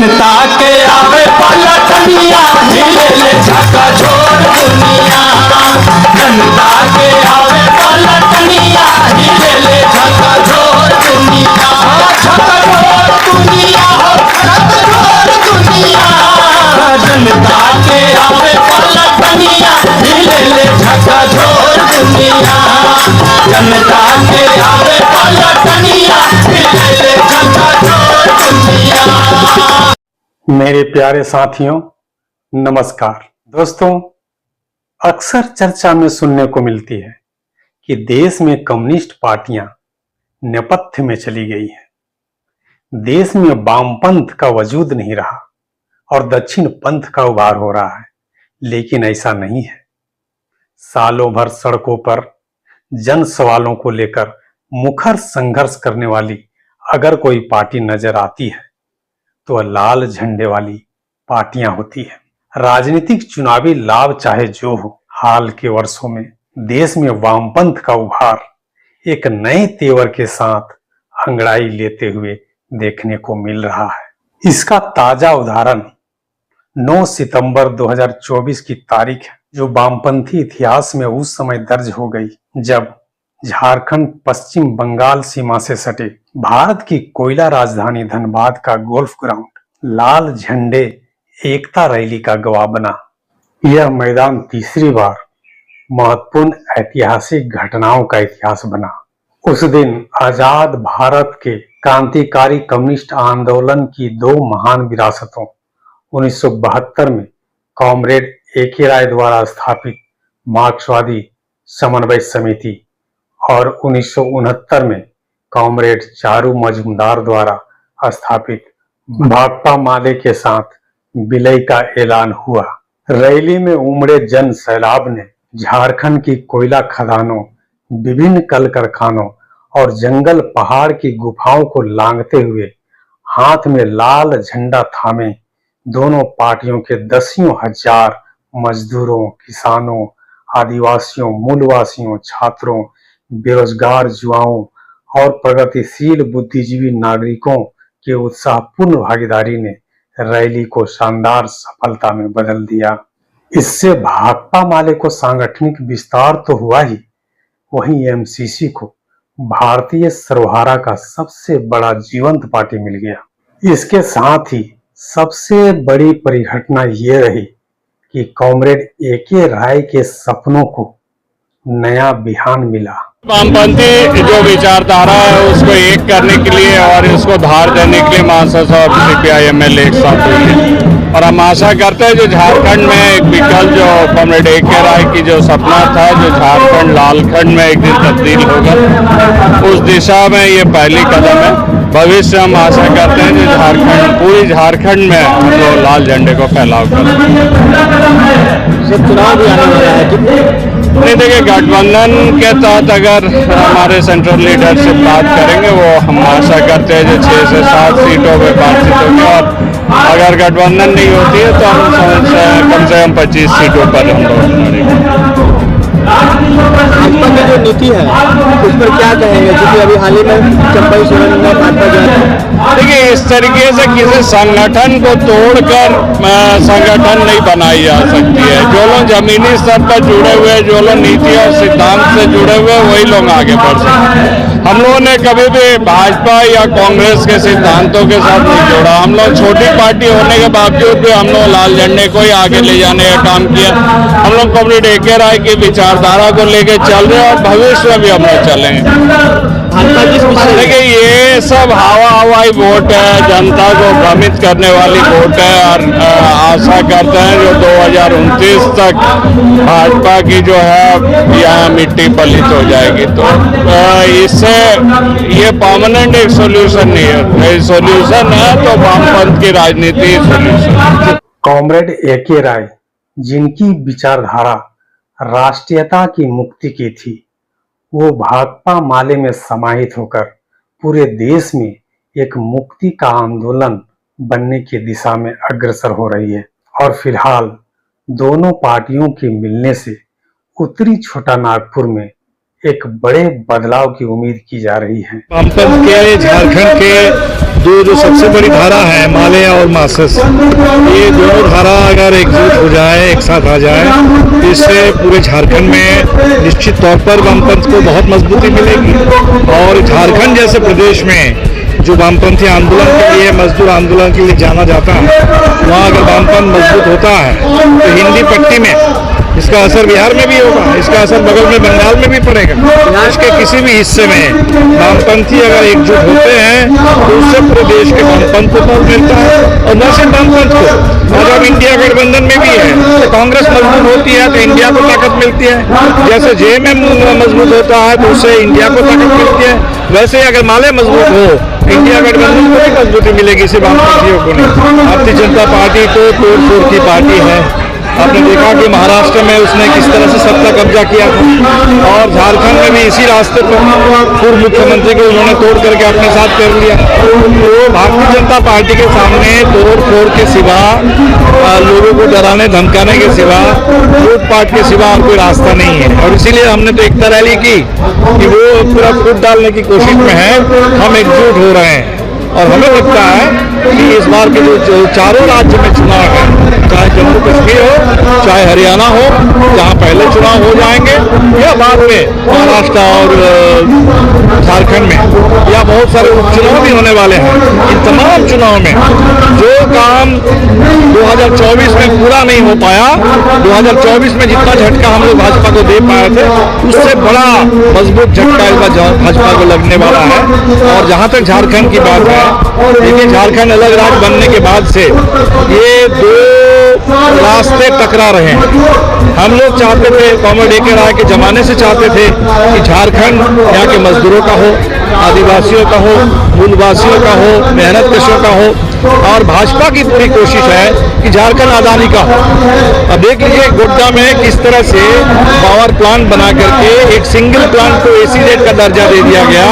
जनता के आवे पलटनिया हिले ले झका झोर दुनिया। जनता के आवे पलटनिया हिले ले झका झोर दुनिया। झका झोर दुनिया हो झका झोर दुनिया। जनता के आवे पलटनिया हिले ले झका झोर दुनिया। जनता के आवे पलटनिया हिले ले झका झोर दुनिया। मेरे प्यारे साथियों नमस्कार। दोस्तों, अक्सर चर्चा में सुनने को मिलती है कि देश में कम्युनिस्ट पार्टियां नेपथ्य में चली गई हैं। देश में वामपंथ का वजूद नहीं रहा और दक्षिण पंथ का उभार हो रहा है, लेकिन ऐसा नहीं है। सालों भर सड़कों पर जन सवालों को लेकर मुखर संघर्ष करने वाली अगर कोई पार्टी नजर आती है तो लाल झंडे वाली पार्टियां होती है। राजनीतिक चुनावी लाभ चाहे जो हो, हाल के वर्षों में देश में वामपंथ का उभार एक नए तेवर के साथ अंगड़ाई लेते हुए देखने को मिल रहा है। इसका ताजा उदाहरण 9 सितंबर 2024 की तारीख है, जो वामपंथी इतिहास में उस समय दर्ज हो गई जब झारखंड पश्चिम बंगाल सीमा से सटे भारत की कोयला राजधानी धनबाद का गोल्फ ग्राउंड लाल झंडे एकता रैली का गवाह बना। यह मैदान तीसरी बार महत्वपूर्ण ऐतिहासिक घटनाओं का इतिहास बना। उस दिन आजाद भारत के क्रांतिकारी कम्युनिस्ट आंदोलन की दो महान विरासतों 1972 में कॉमरेड ए.के. राय द्वारा स्थापित मार्क्सवादी समन्वय समिति और 1969 में कॉमरेड चारू मजूमदार द्वारा स्थापित भाकपा माले के साथ विलय का ऐलान हुआ। रैली में उमड़े जन सैलाब ने झारखंड की कोयला खदानों, विभिन्न कल कारखानों और जंगल पहाड़ की गुफाओं को लांघते हुए हाथ में लाल झंडा थामे दोनों पार्टियों के दसियों हजार मजदूरों, किसानों, आदिवासियों, मूलवासियों, छात्रों, बेरोजगार युवाओं और प्रगतिशील बुद्धिजीवी नागरिकों के उत्साहपूर्ण भागीदारी ने रैली को शानदार सफलता में बदल दिया। इससे भाकपा माले को सांगठनिक विस्तार तो हुआ ही, वहीं एमसीसी को भारतीय सर्वहारा का सबसे बड़ा जीवंत पार्टी मिल गया। इसके साथ ही सबसे बड़ी परिघटना ये रही कि कॉमरेड ए.के. राय के सपनों को नया बिहान मिला। वामपंथी जो विचारधारा है उसको एक करने के लिए और उसको धार देने के लिए महासभा और सीपीआई एमएलए एक साथ हुई है और हम आशा करते हैं जो झारखंड में एक विकल्प जो कॉमरेड ए.के. राय की जो सपना था, जो झारखंड लालखंड में एक दिन तब्दील होगा, उस दिशा में ये पहली कदम है। भविष्य हम आशा करते हैं जो झारखंड, पूरी झारखंड में हम लोग लाल झंडे को फैलाव करें। चुनाव भी आने वाला है नहीं, देखिए गठबंधन के तहत अगर हमारे सेंट्रल लीडरशिप बात करेंगे, वो हम आशा करते हैं जो 6 से 7 सीटों पर बातचीत होगी और अगर गठबंधन नहीं होती है तो हम कम से कम 25 सीटों पर हम लोग लड़ेंगे। भाजपा की जो नीति है उस पर क्या कहेंगे, क्योंकि अभी हाल ही में चंपई सोरेन ने भाजपा जो देखिए इस तरीके से किसी संगठन को तोड़कर संगठन नहीं बनाई जा सकती है। जो लोग जमीनी स्तर पर जुड़े हुए, जो लोग नीति और सिद्धांत से जुड़े हुए, वही लोग आगे बढ़ सकते हैं। हम लोगों ने कभी भी भाजपा या कांग्रेस के सिद्धांतों के साथ नहीं जोड़ा। हम लोग छोटी पार्टी होने के बावजूद भी हम लोग लाल झंडे को ही आगे ले जाने का काम किया। हम लोग कॉमरेड ए.के. राय की विचारधारा को लेकर चल रहे हैं और भविष्य में भी हम लोग चलेंगे। देखिए ये सब हवाई वोट है, जनता को भ्रमित करने वाली वोट है और आशा करते हैं जो 2029 तक भाजपा की जो है यहाँ मिट्टी पलित हो जाएगी। तो इससे ये परमानेंट एक सोल्यूशन नहीं है। सोल्यूशन है तो वामपंथ की राजनीति सोल्यूशन। Comrade A K. राय, जिनकी विचारधारा राष्ट्रीयता की मुक्ति की थी, वो भाकपा माले में समाहित होकर पूरे देश में एक मुक्ति का आंदोलन बनने की दिशा में अग्रसर हो रही है। और फिलहाल दोनों पार्टियों के मिलने से उत्तरी छोटा नागपुर में एक बड़े बदलाव की उम्मीद की जा रही है। वामपंथ के झारखंड के जो सबसे बड़ी धारा है माले और मार्क्सिस्ट, ये दोनों धारा अगर एकजुट हो जाए, एक साथ आ जाए, तो इससे पूरे झारखंड में निश्चित तौर पर वामपंथ को बहुत मजबूती मिलेगी। और झारखंड जैसे प्रदेश में जो वामपंथी आंदोलन के लिए, मजदूर आंदोलन के लिए जाना जाता है, वहाँ अगर वामपंथ मजबूत होता है तो हिंदी पट्टी में इसका असर बिहार में भी होगा, इसका असर बगल में बंगाल में भी पड़ेगा। देश के किसी भी हिस्से में वामपंथी अगर एकजुट होते हैं तो उससे पूरे देश के वामपंथ को मदद मिलता है। और न सिर्फ वामपंथ को, आज अब इंडिया गठबंधन में भी है, तो कांग्रेस मजबूत होती है तो इंडिया को ताकत मिलती है। जैसे जेएमएम मजबूत होता है तो उससे इंडिया को ताकत मिलती है, वैसे अगर माले मजबूत हो, इंडिया गठबंधन को भी मजबूती मिलेगी सिर्फ वामपंथियों को नहीं। भारतीय जनता पार्टी तो तोड़ फोड़ की पार्टी है। आपने देखा कि महाराष्ट्र में उसने किस तरह से सत्ता कब्जा किया था, और झारखंड में भी इसी रास्ते पर पूर्व मुख्यमंत्री को उन्होंने तोड़ करके अपने साथ कर लिया। तो भारतीय जनता पार्टी के सामने तोड़ फोड़ के सिवा, लोगों को डराने धमकाने के सिवा, लूटपाट के सिवा और कोई रास्ता नहीं है। और इसीलिए हमने तो एकता रैली की कि वो पूरा फूट डालने की कोशिश में है, हम एकजुट हो रहे हैं। और हमें लगता है कि इस बार के जो चारों राज्य में चुनाव है, चाहे जम्मू कश्मीर हो, चाहे हरियाणा हो, जहां पहले चुनाव हो जाएंगे, या बाद में महाराष्ट्र और झारखंड में, या बहुत सारे उपचुनाव भी होने वाले हैं। इन तमाम चुनाव में जो काम 2024 में पूरा नहीं हो पाया, 2024 में जितना झटका हम लोग भाजपा को दे पाए थे, उससे बड़ा मजबूत झटका इस बार भाजपा को लगने वाला है। और जहां तक झारखंड की बात है, देखिए झारखंड अलग राज्य बनने के बाद से ये दो रास्ते टकरा रहे हैं। हम लोग चाहते थे, कॉमरेड ए.के. राय के जमाने से चाहते थे कि झारखंड यहाँ के मजदूरों का हो, आदिवासियों का हो, मूलवासियों का हो, मेहनत कशों का हो। और भाजपा की पूरी कोशिश है कि झारखंड अदानी का हो। अब देख लीजिए गोड्डा में किस तरह से पावर प्लांट बना करके एक सिंगल प्लांट को एसीजेड का दर्जा दे दिया गया।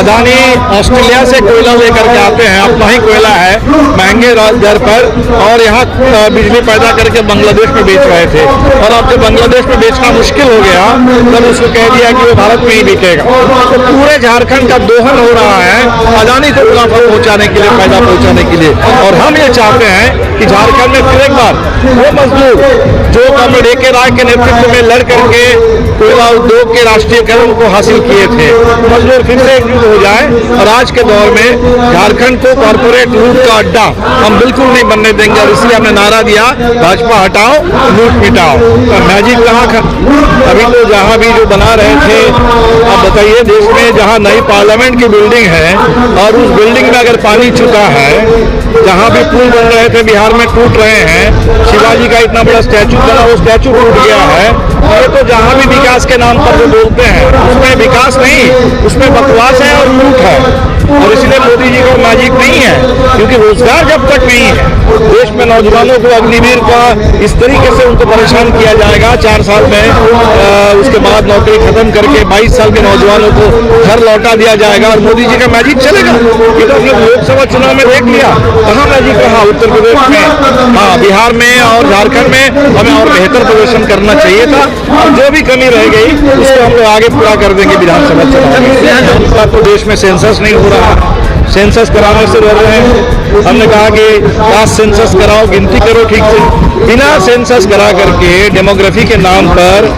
अदानी ऑस्ट्रेलिया से कोयला लेकर के आते हैं, अपना ही कोयला है, महंगे दर पर, और यहाँ बिजली पैदा करके बांग्लादेश में बेच रहे थे। और अब जब बांग्लादेश में बेचना मुश्किल हो गया तब उसको कह दिया कि वो भारत में ही बिकेगा। तो पूरे झारखंड का दोहन हो रहा है अदानी को मुनाफा पहुंचाने के लिए, फायदा पहुंचाने के लिए। और हम ये चाहते हैं कि झारखंड में फिर एक बार वो मजदूर जो कॉमरेड ए.के. राय के नेतृत्व में लड़ करके कोयला उद्योग के राष्ट्रीयकरण को हासिल किए थे, मजदूर फिर से एकजुट हो जाए। और आज के दौर में झारखंड को कॉर्पोरेट लूट का अड्डा हम बिल्कुल नहीं बनने देंगे। और इसलिए हमने नारा दिया, भाजपा हटाओ, लूट मिटाओ। मैजिक कहाँ था? अभी तो जहाँ भी जो बना रहे थे, अब बताइए देश में जहाँ नई पार्लियामेंट की बिल्डिंग है और उस बिल्डिंग में अगर पानी चुका है, जहाँ भी पुल बन रहे थे बिहार में टूट रहे हैं, शिवाजी का इतना बड़ा स्टैचू बना, वो स्टैचू टूट गया है। ये तो जहाँ भी विकास के नाम पर जो बोलते हैं उसमें विकास नहीं, उसमें बकवास है और लूट है। और इसलिए मोदी जी को मैजिक नहीं है, क्योंकि रोजगार जब तक नहीं है देश में, नौजवानों को अग्निवीर का इस तरीके से उनको परेशान किया जाएगा 4 साल में, उसके बाद नौकरी खत्म करके 22 साल के नौजवानों को घर लौटा दिया जाएगा और मोदी जी का मैजिक चलेगा। ये तो हमने लोकसभा चुनाव में देख लिया, कहाँ मैजिक रहा? उत्तर प्रदेश में, हाँ, बिहार में और झारखंड में हमें और बेहतर प्रदर्शन करना चाहिए था। और जो भी कमी रह गई उसको हम लोग आगे पूरा कर देंगे विधानसभा चुनाव। तो देश में सेंसस नहीं हो रहा, सेंसस कराने से डर रहे हैं। हमने कहा कि कास्ट सेंसस कराओ, गिनती करो ठीक से। बिना सेंसस करा करके डेमोग्राफी के नाम पर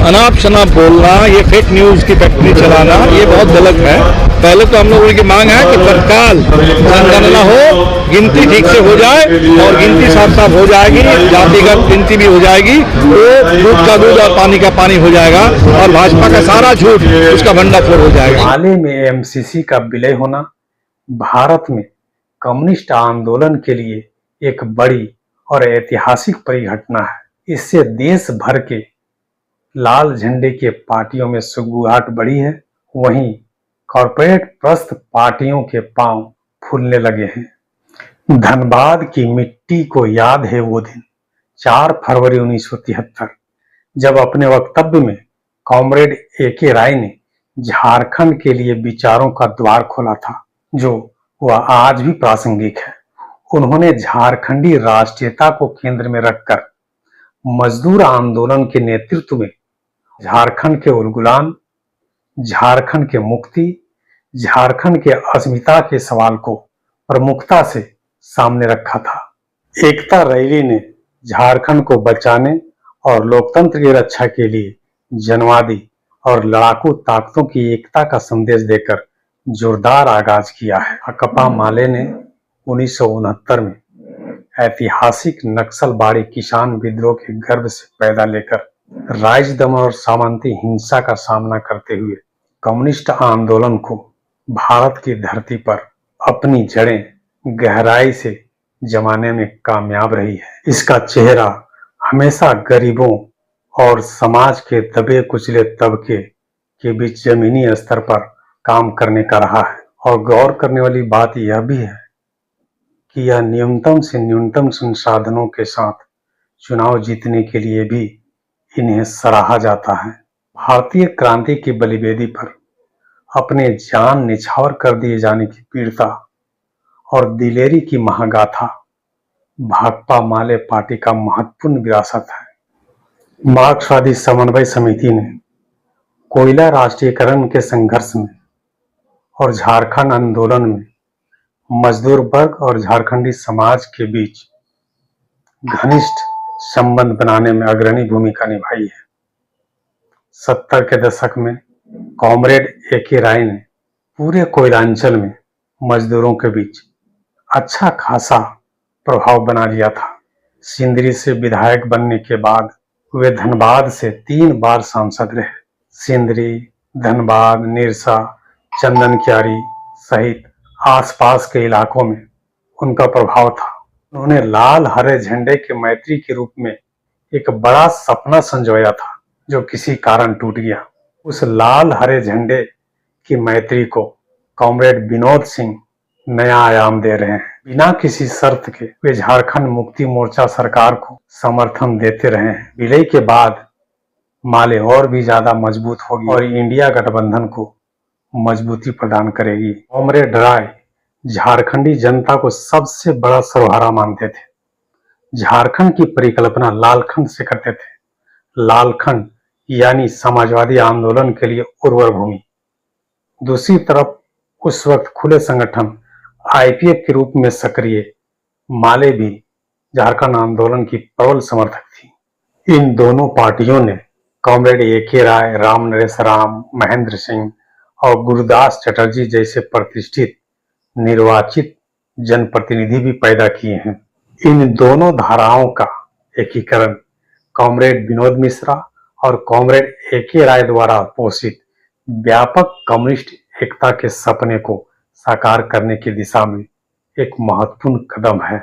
अनाप शनाप बोलना, ये फेक न्यूज की फैक्ट्री चलाना, ये बहुत गलत है। पहले तो हम लोगों की मांग है कि तत्काल जनगणना हो, गिनती ठीक से हो जाए, और गिनती साफ साफ हो जाएगी, जातिगत गिनती भी हो जाएगी, तो दूध का दूध और पानी का पानी हो जाएगा, और भाजपा का सारा झूठ उसका भंडाफोड़ हो जाएगा। हाल ही में एमसीसी का विलय होना भारत में कम्युनिस्ट आंदोलन के लिए एक बड़ी और ऐतिहासिक परिघटना है। इससे देश भर के लाल झंडे के पार्टियों में सुगबुगाहट बढ़ी है, वहीं कॉरपोरेट प्रस्थ पार्टियों के पांव फूलने लगे हैं। धनबाद की मिट्टी को याद है वो दिन 4 फरवरी 1973, जब अपने वक्तव्य में कॉमरेड ए.के. राय ने झारखंड के लिए विचारों का द्वार खोला था, जो वह आज भी प्रासंगिक है। उन्होंने झारखंडी राष्ट्रीयता को केंद्र में रखकर मजदूर आंदोलन के नेतृत्व में झारखंड के उलगुलान झारखंड के मुक्ति, झारखंड के अस्मिता के सवाल को प्रमुखता से सामने रखा था। एकता रैली ने झारखंड को बचाने और लोकतंत्र की रक्षा के लिए जनवादी और लड़ाकू ताकतों की एकता का संदेश देकर जोरदार आगाज किया है। अकपा माले ने 1969 में ऐतिहासिक नक्सलबाड़ी किसान विद्रोह के गर्भ से पैदा लेकर राजदमन और सामंती हिंसा का सामना करते हुए कम्युनिस्ट आंदोलन को भारत की धरती पर अपनी जड़ें गहराई से जमाने में कामयाब रही है। इसका चेहरा हमेशा गरीबों और समाज के दबे कुचले तबके के बीच जमीनी स्तर पर काम करने का रहा है। और गौर करने वाली बात यह भी है कि यह न्यूनतम से न्यूनतम संसाधनों के साथ चुनाव जीतने के लिए भी इन्हें सराहा जाता है। भारतीय क्रांति की बलिवेदी पर अपने जान निछावर कर दिए जाने की पीड़िता और दिलेरी की महागाथा भाकपा माले पार्टी का महत्वपूर्ण विरासत है। मार्क्सवादी समन्वय समिति ने कोयला राष्ट्रीयकरण के संघर्ष में और झारखंड आंदोलन में मजदूर वर्ग और झारखंडी समाज के बीच घनिष्ठ संबंध बनाने में अग्रणी भूमिका निभाई है। 70 के दशक में कॉमरेड ए.के. राय ने पूरे कोयलांचल में मजदूरों के बीच अच्छा खासा प्रभाव बना लिया था। सिंदरी से विधायक बनने के बाद वे धनबाद से 3 बार सांसद रहे। सिंदरी, धनबाद, निरसा, चंदनक्यारी सहित आसपास के इलाकों में उनका प्रभाव था। उन्होंने लाल हरे झंडे के मैत्री के रूप में एक बड़ा सपना संजोया था जो किसी कारण टूट गया। उस लाल हरे झंडे की मैत्री को कॉमरेड विनोद सिंह नया आयाम दे रहे हैं। बिना किसी शर्त के वे झारखंड मुक्ति मोर्चा सरकार को समर्थन देते रहे हैं। विलय के बाद माले और भी ज्यादा मजबूत होगी और इंडिया गठबंधन को मजबूती प्रदान करेगी। कॉमरेड राय झारखंडी जनता को सबसे बड़ा सर्वहारा मानते थे। झारखंड की परिकल्पना लालखंड से करते थे। लालखंड यानी समाजवादी आंदोलन के लिए उर्वर भूमि। दूसरी तरफ उस वक्त खुले संगठन आईपीएफ के रूप में सक्रिय माले भी झारखंड आंदोलन की प्रबल समर्थक थी। इन दोनों पार्टियों ने कॉमरेड ए.के. राय, राम नरेश राम, महेंद्र सिंह और गुरुदास चटर्जी जैसे प्रतिष्ठित निर्वाचित जनप्रतिनिधि भी पैदा किए हैं। इन दोनों धाराओं का एकीकरण कॉमरेड विनोद मिश्रा और कॉमरेड ए.के. राय द्वारा पोषित व्यापक कम्युनिस्ट एकता के सपने को साकार करने की दिशा में एक महत्वपूर्ण कदम है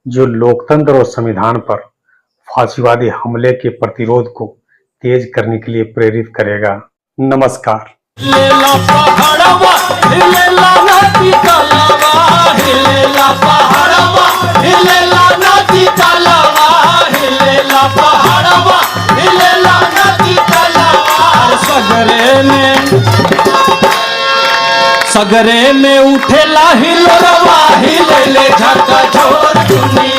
जो लोकतंत्र और संविधान पर फांसीवादी हमले के प्रतिरोध को तेज करने के लिए प्रेरित करेगा। नमस्कार। हिलेला पहाड़वा, हिलेला नदी तालाबा, हिलेला पहाड़वा, हिलेला नदी तालाबा, हिलेला पहाड़वा, हिलेला नदी तालाबा। सगरे में उठेला हिलोरवा, हिलेले झका झोर दुनिया।